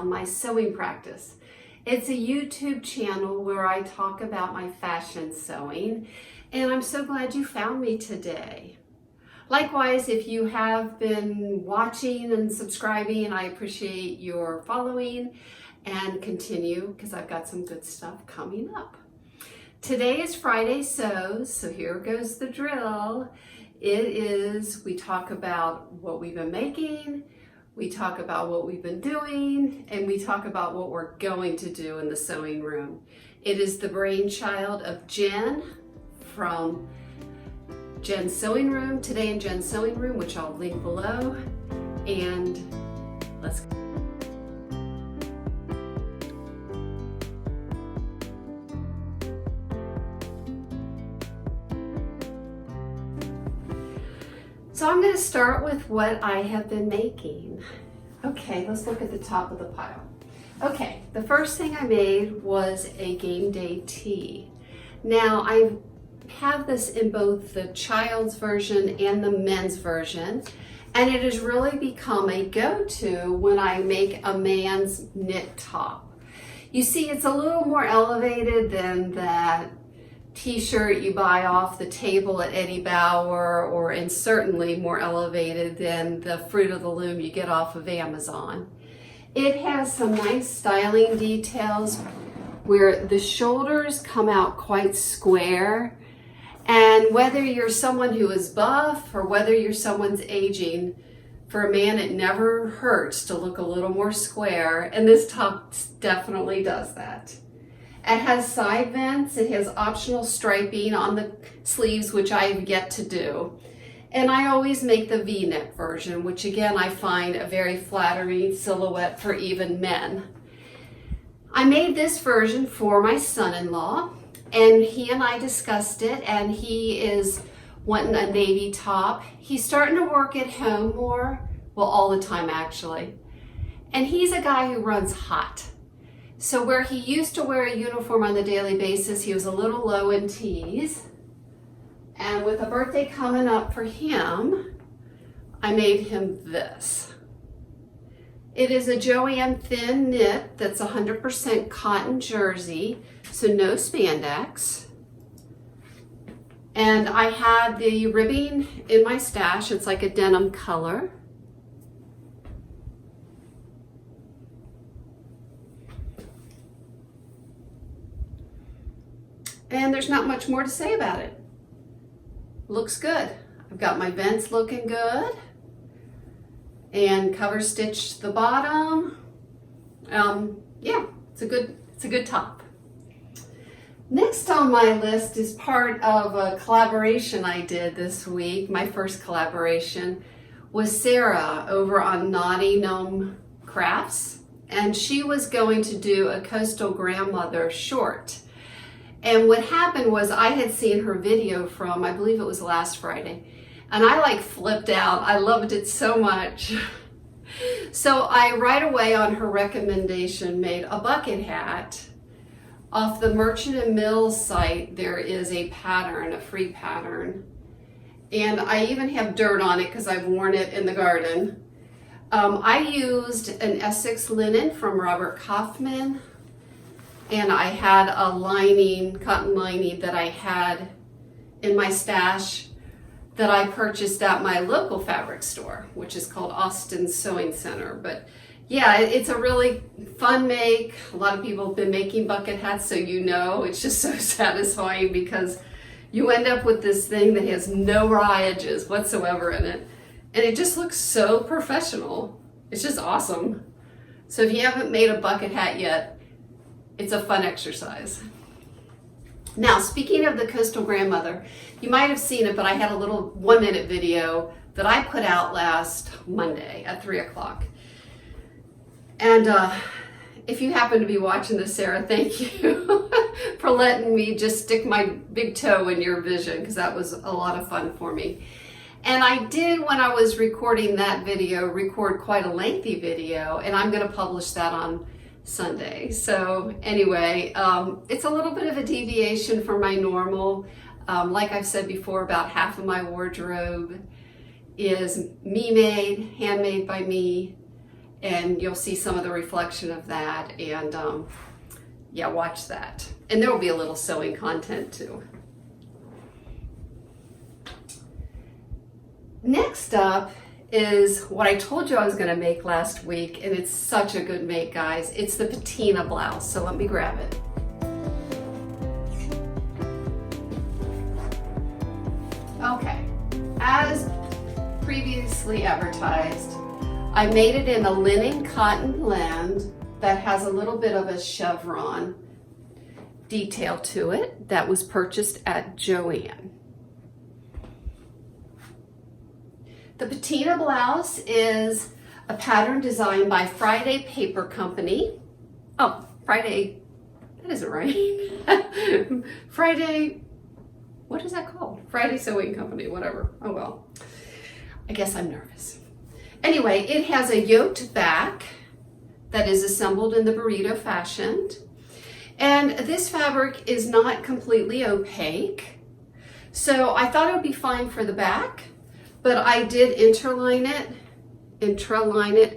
found my sewing practice. It's a YouTube channel where I talk about my fashion sewing, and I'm so glad you found me today. Likewise, if you have been watching and subscribing, I appreciate your following, and continue because I've got some good stuff coming up. Today is Friday Sews, so here goes the drill. We talk about what we've been making, we talk about what we've been doing, and we talk about what we're going to do in the sewing room. It is the brainchild of Jen from Jen's Sewing Room, today in Jen's Sewing Room, which I'll link below, and let's go. So I'm going to start with what I have been making. Okay, let's look at the top of the pile. Okay, the first thing I made was a game day tee. Now I have this in both the child's version and the men's version, and it has really become a go-to when I make a man's knit top. You see, it's a little more elevated than that t-shirt you buy off the table at Eddie Bauer, and certainly more elevated than the Fruit of the Loom you get off of Amazon. It has some nice styling details where the shoulders come out quite square, and whether you're someone who is buff or whether you're someone's aging, for a man it never hurts to look a little more square, and this top definitely does that. It has side vents, it has optional striping on the sleeves, which I have yet to do. And I always make the V-neck version, which again I find a very flattering silhouette for even men. I made this version for my son-in-law, and he and I discussed it, and he is wanting a navy top. He's starting to work at home more, well, all the time actually. And he's a guy who runs hot. So where he used to wear a uniform on a daily basis, he was a little low in tees. And with a birthday coming up for him, I made him this. It is a Joanne thin knit that's 100% cotton jersey, so no spandex. And I had the ribbing in my stash. It's like a denim color. And there's not much more to say about it. Looks good. I've got my vents looking good, and cover stitched the bottom. Yeah, it's a good top. Next on my list is part of a collaboration I did this week. My first collaboration was Sara over on Knottygnome Crafts, and she was going to do a Coastal Grandmother short. And what happened was I had seen her video from, I believe it was last Friday, and I like flipped out. I loved it so much. So I right away on her recommendation made a bucket hat. Off the Merchant and Mills site, there is a pattern, a free pattern. And I even have dirt on it because I've worn it in the garden. I used an Essex linen from Robert Kaufman. And I had a lining, cotton lining that I had in my stash that I purchased at my local fabric store, which is called Austin Sewing Center. But yeah, it's a really fun make. A lot of people have been making bucket hats, so you know, it's just so satisfying because you end up with this thing that has no raw edges whatsoever in it. And it just looks so professional. It's just awesome. So if you haven't made a bucket hat yet, it's a fun exercise. Now, speaking of the Coastal Grandmother, you might have seen it, but I had a little 1-minute video that I put out last Monday at 3 o'clock. And if you happen to be watching this, Sarah, thank you for letting me just stick my big toe in your vision, because that was a lot of fun for me. And I did, when I was recording that video, record quite a lengthy video, and I'm going to publish that on Sunday. So anyway, it's a little bit of a deviation from my normal. Like I've said before, about half of my wardrobe is me-made, handmade by me, and you'll see some of the reflection of that, and yeah, watch that. And there will be a little sewing content too. Next up is what I told you I was going to make last week, and it's such a good make, guys. It's the Patina Blouse, so let me grab it. Okay, as previously advertised, I made it in a linen cotton blend that has a little bit of a chevron detail to it that was purchased at Joann. The Patina Blouse is a pattern designed by Friday Paper Company. Oh, Friday, that isn't right. Friday, what is that called? Friday Sewing Company, whatever. Oh well, I guess I'm nervous. Anyway, it has a yoked back that is assembled in the burrito fashion. And this fabric is not completely opaque. So I thought it would be fine for the back, but I did interline it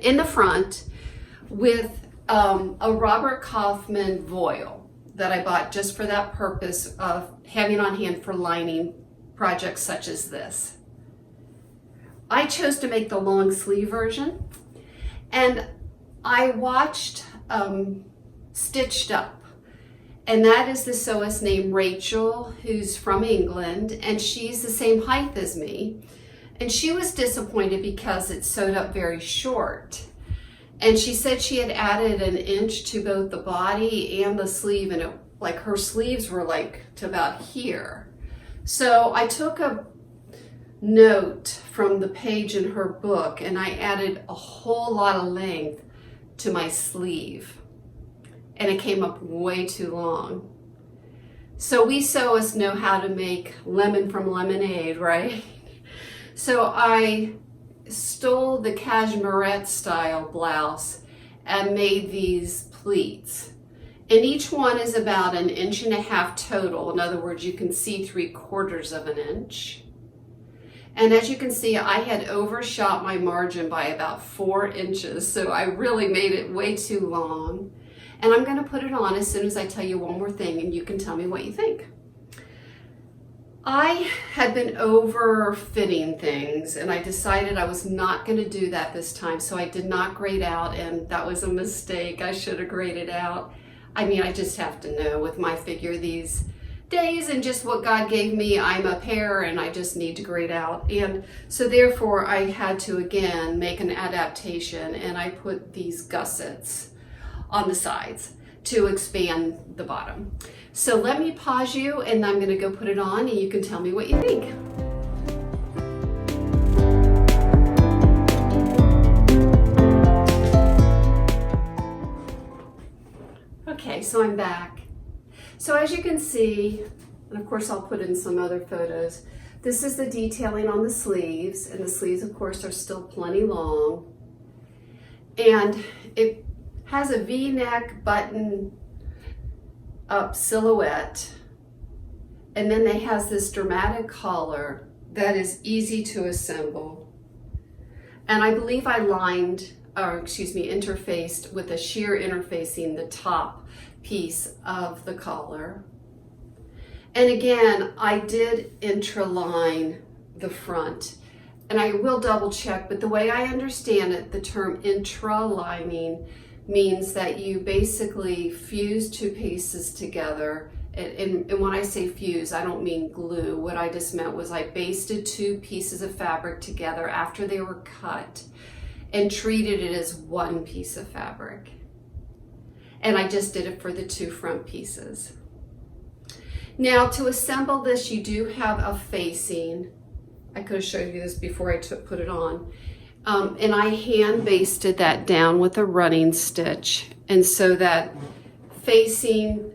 in the front with a Robert Kaufman voile that I bought just for that purpose of having on hand for lining projects such as this. I chose to make the long sleeve version, and I watched Stitched Up, and that is the sewist named Rachel, who's from England, and she's the same height as me. And she was disappointed because it sewed up very short. And she said she had added an inch to both the body and the sleeve, and like her sleeves were like to about here. So I took a note from the page in her book and I added a whole lot of length to my sleeve, and it came up way too long. So we sewists know how to make lemon from lemonade, right? So I stole the cashmerette style blouse and made these pleats. And each one is about 1.5 inches total. In other words, you can see 3/4 of an inch. And as you can see, I had overshot my margin by about 4 inches. So I really made it way too long. And I'm gonna put it on as soon as I tell you one more thing, and you can tell me what you think. I had been overfitting things, and I decided I was not going to do that this time, so I did not grade out, and that was a mistake. I should have graded out. I mean, I just have to know with my figure these days and just what God gave me, I'm a pear and I just need to grade out. And so therefore I had to again make an adaptation, and I put these gussets on the sides to expand the bottom. So let me pause you, and I'm going to go put it on, and you can tell me what you think. Okay, so I'm back. So as you can see, and of course I'll put in some other photos, this is the detailing on the sleeves, and the sleeves of course are still plenty long. And it has a V-neck button up silhouette, and then it has this dramatic collar that is easy to assemble. And I believe I interfaced with a sheer interfacing the top piece of the collar. And again, I did interline the front, and I will double check, but the way I understand it, the term intralining means that you basically fuse two pieces together. And when I say fuse, I don't mean glue. What I just meant was I basted two pieces of fabric together after they were cut and treated it as one piece of fabric. And I just did it for the two front pieces. Now to assemble this, you do have a facing. I could have showed you this before I put it on. And I hand basted that down with a running stitch. And so that facing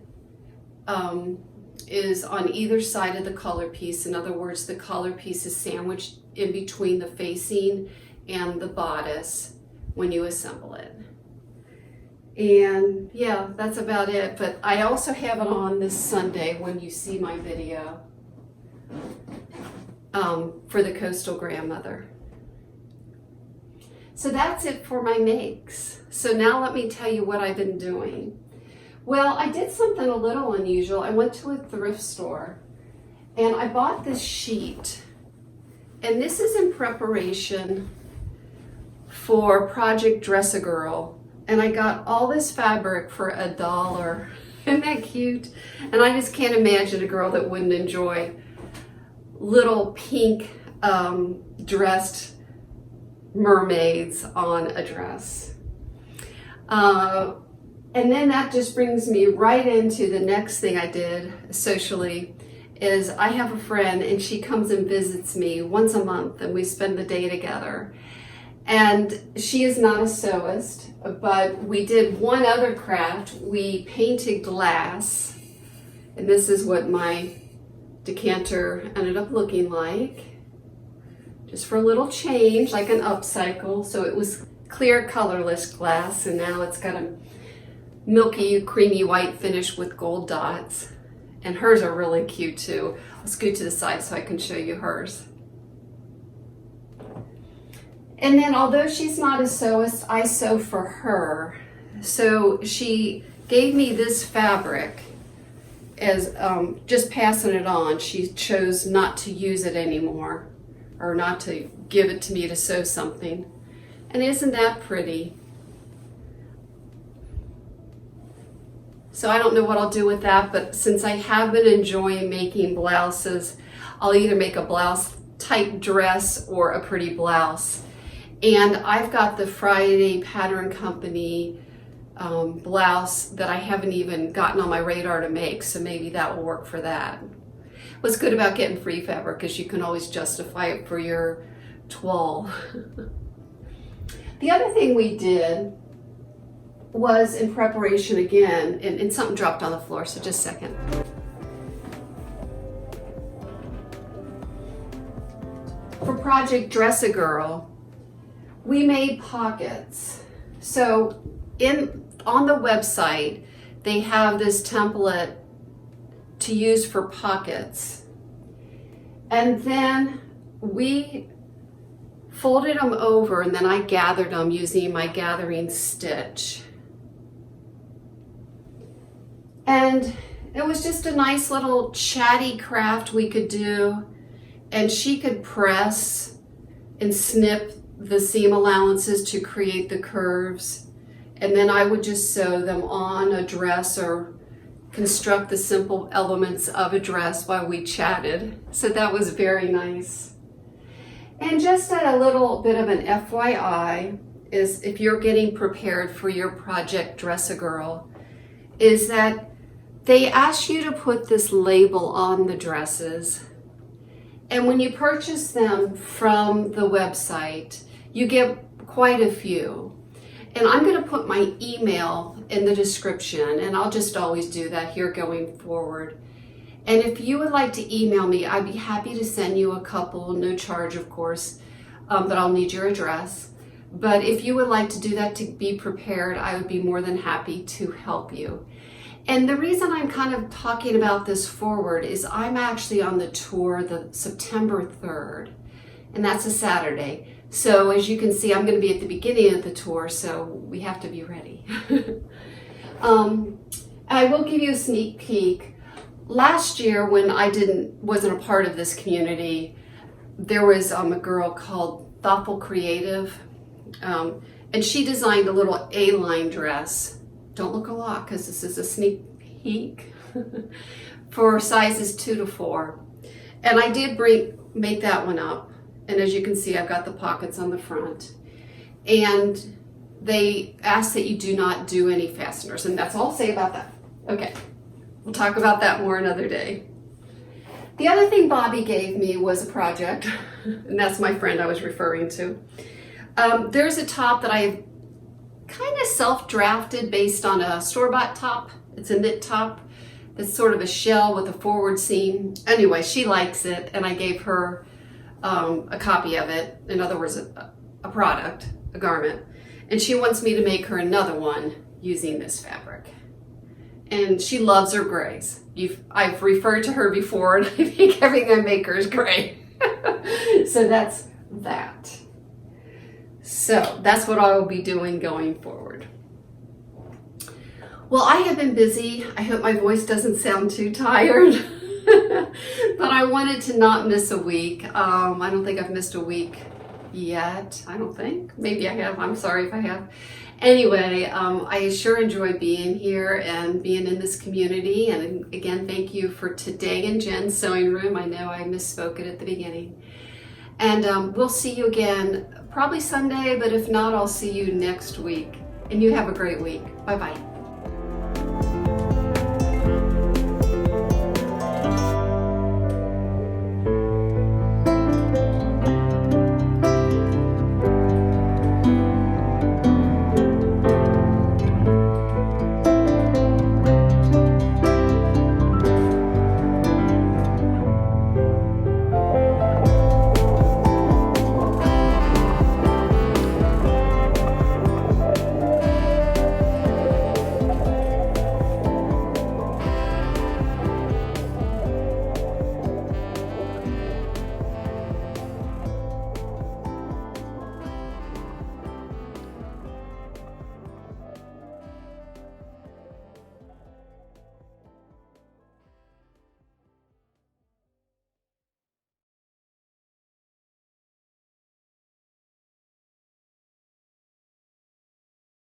is on either side of the collar piece. In other words, the collar piece is sandwiched in between the facing and the bodice when you assemble it. And yeah, that's about it. But I also have it on this Sunday when you see my video for the Coastal Grandmother. So that's it for my makes. So now let me tell you what I've been doing. Well, I did something a little unusual. I went to a thrift store and I bought this sheet. And this is in preparation for Project Dress-A-Girl. And I got all this fabric for $1. Isn't that cute? And I just can't imagine a girl that wouldn't enjoy little pink dressed mermaids on a dress. And then that just brings me right into the next thing I did socially. Is I have a friend and she comes and visits me once a month and we spend the day together. And she is not a sewist, but we did one other craft. We painted glass, and this is what my decanter ended up looking like. Just for a little change, like an upcycle. So it was clear colorless glass, and now it's got a milky, creamy white finish with gold dots. And hers are really cute too. I'll scoot to the side so I can show you hers. And then although she's not a sewist, I sew for her. So she gave me this fabric as just passing it on. She chose not to use it anymore or not to give it to me to sew something. And isn't that pretty? So I don't know what I'll do with that, but since I have been enjoying making blouses, I'll either make a blouse type dress or a pretty blouse. And I've got the Friday Pattern Company blouse that I haven't even gotten on my radar to make, so maybe that will work for that. What's good about getting free fabric is you can always justify it for your toile. The other thing we did was in preparation again, and something dropped on the floor, so just a second. For Project Dress-A-Girl, we made pockets. So on the website, they have this template to use for pockets. And then we folded them over and then I gathered them using my gathering stitch. And it was just a nice little chatty craft we could do. And she could press and snip the seam allowances to create the curves. And then I would just sew them on a dress or construct the simple elements of a dress while we chatted. So that was very nice. And just a little bit of an FYI is if you're getting prepared for your Project Dress-A-Girl, is that they ask you to put this label on the dresses. And when you purchase them from the website, you get quite a few. And I'm going to put my email in the description, and I'll just always do that here going forward. And if you would like to email me, I'd be happy to send you a couple, no charge of course, but I'll need your address. But if you would like to do that to be prepared, I would be more than happy to help you. And the reason I'm kind of talking about this forward is I'm actually on the tour the September 3rd, and that's a Saturday. So as you can see, I'm going to be at the beginning of the tour, so we have to be ready. I will give you a sneak peek. Last year when I wasn't a part of this community, there was a girl called Thoughtful Creative, and she designed a little A-line dress. Don't look a lot because this is a sneak peek for sizes 2 to 4. And I did make that one up. And as you can see, I've got the pockets on the front. And they ask that you do not do any fasteners. And that's all I'll say about that. Okay, we'll talk about that more another day. The other thing Bobby gave me was a project. And that's my friend I was referring to. There's a top that I kind of self-drafted based on a store-bought top. It's a knit top that's sort of a shell with a forward seam. Anyway, she likes it, and I gave her a copy of it. In other words, a product, a garment. And she wants me to make her another one using this fabric. And she loves her grays. I've referred to her before, and I think everything I make her is gray. So that's that. So that's what I will be doing going forward. Well, I have been busy. I hope my voice doesn't sound too tired, but I wanted to not miss a week. I don't think I've missed a week yet. I don't think. Maybe I have. I'm sorry if I have. Anyway, I sure enjoy being here and being in this community. And again, thank you for today in Jen's sewing room. I know I misspoke it at the beginning. And we'll see you again probably Sunday, but if not, I'll see you next week. And you have a great week. Bye-bye.